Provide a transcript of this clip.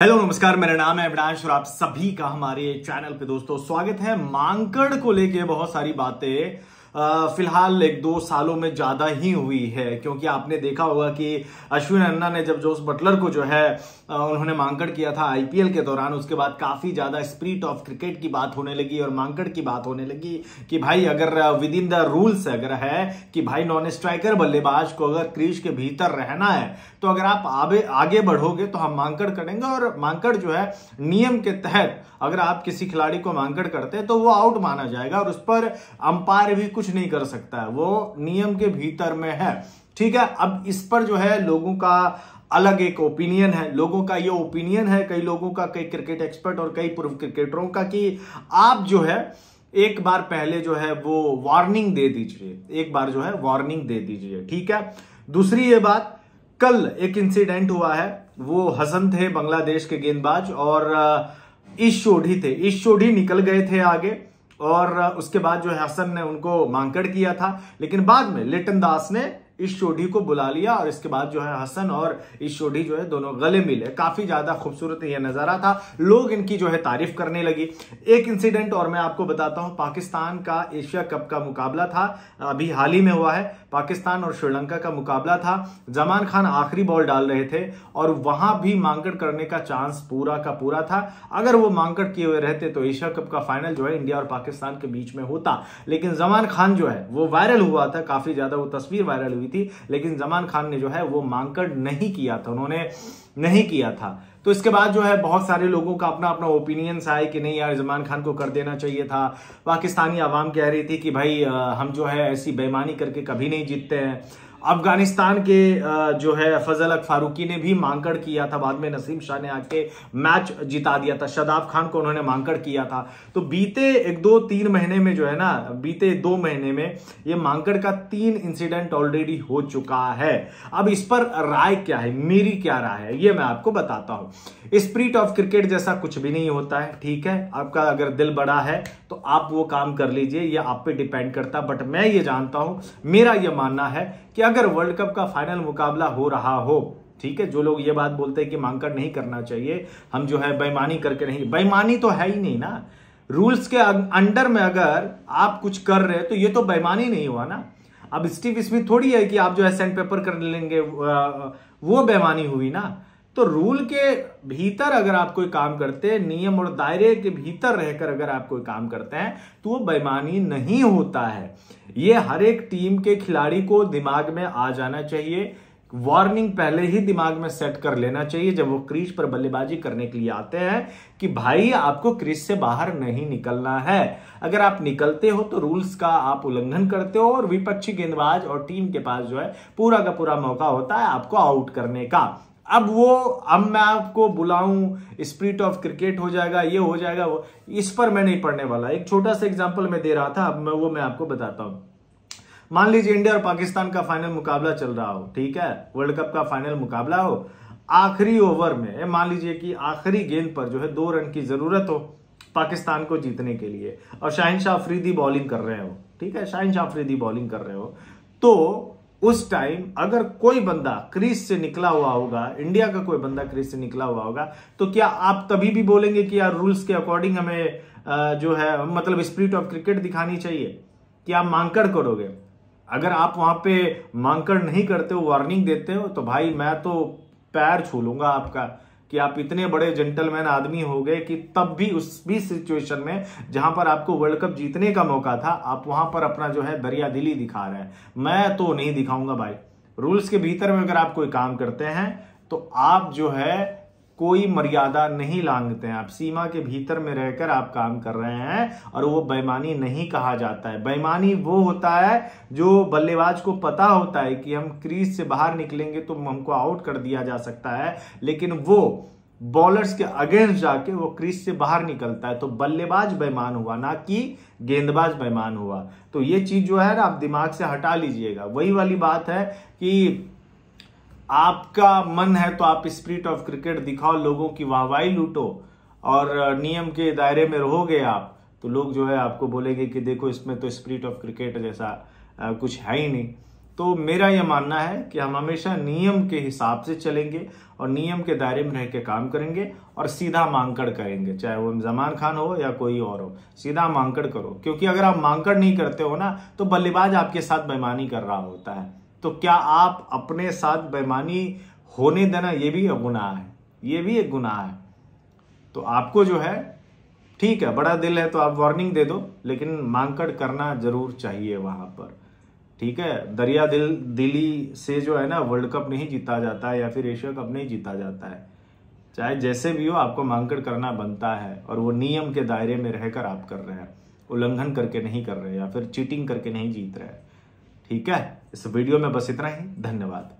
Hello नमस्कार, मेरा नाम है अविनाश और आप सभी का हमारे चैनल पे दोस्तों स्वागत है। मांकड़ को लेके बहुत सारी बातें फिलहाल 1-2 सालों में ज्यादा ही हुई है, क्योंकि आपने देखा होगा कि अश्विन अन्ना ने जब जोस बटलर को जो है उन्होंने मांकड़ किया था आईपीएल के दौरान, उसके बाद काफी ज्यादा स्पिरिट ऑफ क्रिकेट की बात होने लगी और मांकड़ की बात होने लगी कि भाई अगर विद इन द रूल्स अगर है कि भाई नॉन स्ट्राइकर बल्लेबाज को अगर क्रीज के भीतर रहना है तो अगर आप आगे बढ़ोगे तो हम मांकड़ करेंगे। और मांकड़ जो है नियम के तहत अगर आप किसी खिलाड़ी को मांकड़ करते हैं तो वो आउट माना जाएगा और उस पर अंपायर भी कुछ नहीं कर सकता है, वो नियम के भीतर में है। ठीक है, अब इस पर जो है लोगों का अलग एक ओपिनियन है। लोगों का ये ओपिनियन है, कई लोगों का, कई क्रिकेट एक्सपर्ट और कई पूर्व क्रिकेटरों का, कि आप जो है एक बार पहले जो है वो वार्निंग दे दीजिए, एक बार जो है वार्निंग दे दीजिए। ठीक है, दूसरी ये बात, कल एक इंसिडेंट हुआ है, वो हसन थे बांग्लादेश के गेंदबाज और ईश सोढ़ी थे। ईश सोढ़ी निकल गए थे आगे और उसके बाद जो है हसन ने उनको मांकड़ किया था, लेकिन बाद में लिटन दास ने ईश सोढ़ी को बुला लिया और इसके बाद जो है हसन और ईश सोढ़ी जो है दोनों गले मिले। काफी ज्यादा खूबसूरत यह नजारा था, लोग इनकी जो है तारीफ करने लगी। एक इंसिडेंट और मैं आपको बताता हूं, पाकिस्तान का एशिया कप का मुकाबला था, अभी हाल ही में हुआ है, पाकिस्तान और श्रीलंका का मुकाबला था। जमान खान आखिरी बॉल डाल रहे थे और वहां भी मांकड़ करने का चांस पूरा का पूरा था। अगर वो मांकड़ किए हुए रहते तो एशिया कप का फाइनल जो है इंडिया और पाकिस्तान के बीच में होता, लेकिन जमान खान जो है वो वायरल हुआ था, काफी ज्यादा वो तस्वीर वायरल हुई थी, लेकिन जमान खान ने जो है वो मांकड़ नहीं किया था, उन्होंने नहीं किया था। तो इसके बाद जो है बहुत सारे लोगों का अपना अपना ओपिनियंस आए कि नहीं यार जमान खान को कर देना चाहिए था। पाकिस्तानी आवाम कह रही थी कि भाई हम जो है ऐसी बेईमानी करके कभी नहीं जीतते हैं। अफगानिस्तान के जो है फजल हक फारूकी ने भी मांकड़ किया था, बाद में नसीम शाह ने आके मैच जिता दिया था, शादाब खान को उन्होंने मांकड़ किया था। तो बीते 1-2-3 महीने में जो है ना, बीते 2 महीने में ये मांकड़ का 3 इंसिडेंट ऑलरेडी हो चुका है। अब इस पर राय क्या है, मेरी क्या राय है, ये मैं आपको बताता हूं। स्पिरिट ऑफ क्रिकेट जैसा कुछ भी नहीं होता है। ठीक है, आपका अगर दिल बड़ा है तो आप वो काम कर लीजिए, ये आप पे डिपेंड करता। बट मैं ये जानता हूं, मेरा ये मानना है कि अगर वर्ल्ड कप का फाइनल मुकाबला हो रहा हो, ठीक है, जो लोग ये बात बोलते हैं कि मांकड़ नहीं करना चाहिए, हम जो है बेईमानी करके नहीं, बेईमानी तो है ही नहीं ना। रूल्स के अंडर में अगर आप कुछ कर रहे हैं तो ये तो बेईमानी नहीं हुआ ना। अब स्टीव स्मिथ थोड़ी है कि आप जो है सैंड पेपर कर लेंगे, वो बेईमानी हुई ना। तो रूल के भीतर अगर आप कोई काम करते हैं, नियम और दायरे के भीतर रहकर अगर आप कोई काम करते हैं तो वो बेईमानी नहीं होता है। ये हर एक टीम के खिलाड़ी को दिमाग में आ जाना चाहिए, वार्निंग पहले ही दिमाग में सेट कर लेना चाहिए जब वो क्रीज पर बल्लेबाजी करने के लिए आते हैं कि भाई आपको क्रीज से बाहर नहीं निकलना है। अगर आप निकलते हो तो रूल्स का आप उल्लंघन करते हो और विपक्षी गेंदबाज और टीम के पास जो है पूरा का पूरा मौका होता है आपको आउट करने का। अब मैं आपको बुलाऊं, स्पिरिट ऑफ क्रिकेट हो जाएगा, ये हो जाएगा, वो, इस पर मैं नहीं पढ़ने वाला। एक छोटा सा एग्जांपल मैं दे रहा था, अब मैं आपको बताता हूं। मान लीजिए इंडिया और पाकिस्तान का फाइनल मुकाबला चल रहा हो, ठीक है, वर्ल्ड कप का फाइनल मुकाबला हो, आखिरी ओवर में मान लीजिए कि आखिरी गेंद पर जो है 2 रन की जरूरत हो पाकिस्तान को जीतने के लिए और शाहीन शाह अफरीदी बॉलिंग कर रहे हो, ठीक है, शाहीन शाह अफरीदी बॉलिंग कर रहे हो, तो उस टाइम अगर कोई बंदा क्रीज से निकला हुआ होगा, इंडिया का कोई बंदा क्रीज से निकला हुआ होगा, तो क्या आप तभी भी बोलेंगे कि यार रूल्स के अकॉर्डिंग हमें जो है मतलब स्पिरिट ऑफ क्रिकेट दिखानी चाहिए, कि आप मांकड़ करोगे? अगर आप वहां पे मांकड़ नहीं करते हो, वार्निंग देते हो, तो भाई मैं तो पैर छू लूंगा आपका कि आप इतने बड़े जेंटलमैन आदमी हो गए कि तब भी उस भी सिचुएशन में जहां पर आपको वर्ल्ड कप जीतने का मौका था, आप वहां पर अपना जो है दरिया दिली दिखा रहे हैं। मैं तो नहीं दिखाऊंगा भाई। रूल्स के भीतर में अगर आप कोई काम करते हैं तो आप जो है कोई मर्यादा नहीं लांघते हैं, आप सीमा के भीतर में रहकर आप काम कर रहे हैं और वो बेईमानी नहीं कहा जाता है। बेईमानी वो होता है जो बल्लेबाज को पता होता है कि हम क्रीज से बाहर निकलेंगे तो हमको आउट कर दिया जा सकता है, लेकिन वो बॉलर्स के अगेंस्ट जाके वो क्रीज से बाहर निकलता है, तो बल्लेबाज बेईमान हुआ, ना कि गेंदबाज बेईमान हुआ। तो ये चीज जो है ना आप दिमाग से हटा लीजिएगा। वही वाली बात है कि आपका मन है तो आप स्पिरिट ऑफ क्रिकेट दिखाओ, लोगों की वाहवाही लूटो और नियम के दायरे में रहोगे आप, तो लोग जो है आपको बोलेंगे कि देखो इसमें तो स्पिरिट ऑफ क्रिकेट जैसा कुछ है ही नहीं। तो मेरा यह मानना है कि हम हमेशा नियम के हिसाब से चलेंगे और नियम के दायरे में रह के काम करेंगे और सीधा मांकड़ करेंगे, चाहे वो जमान खान हो या कोई और हो, सीधा मांकड़ करो। क्योंकि अगर आप मांकड़ नहीं करते हो ना तो बल्लेबाज आपके साथ बेईमानी कर रहा होता है। तो क्या आप अपने साथ बेईमानी होने देना, ये भी एक गुनाह है, ये भी एक गुनाह है। तो आपको जो है, ठीक है बड़ा दिल है तो आप वार्निंग दे दो, लेकिन मांकड़ करना जरूर चाहिए वहां पर, ठीक है। दरिया दिली से जो है ना वर्ल्ड कप नहीं जीता जाता है या फिर एशिया कप नहीं जीता जाता है। चाहे जैसे भी हो, आपको मांकड़ करना बनता है और वो नियम के दायरे में रहकर आप कर रहे हैं, उल्लंघन करके नहीं कर रहे या फिर चीटिंग करके नहीं जीत रहे, ठीक है। इस वीडियो में बस इतना ही, धन्यवाद।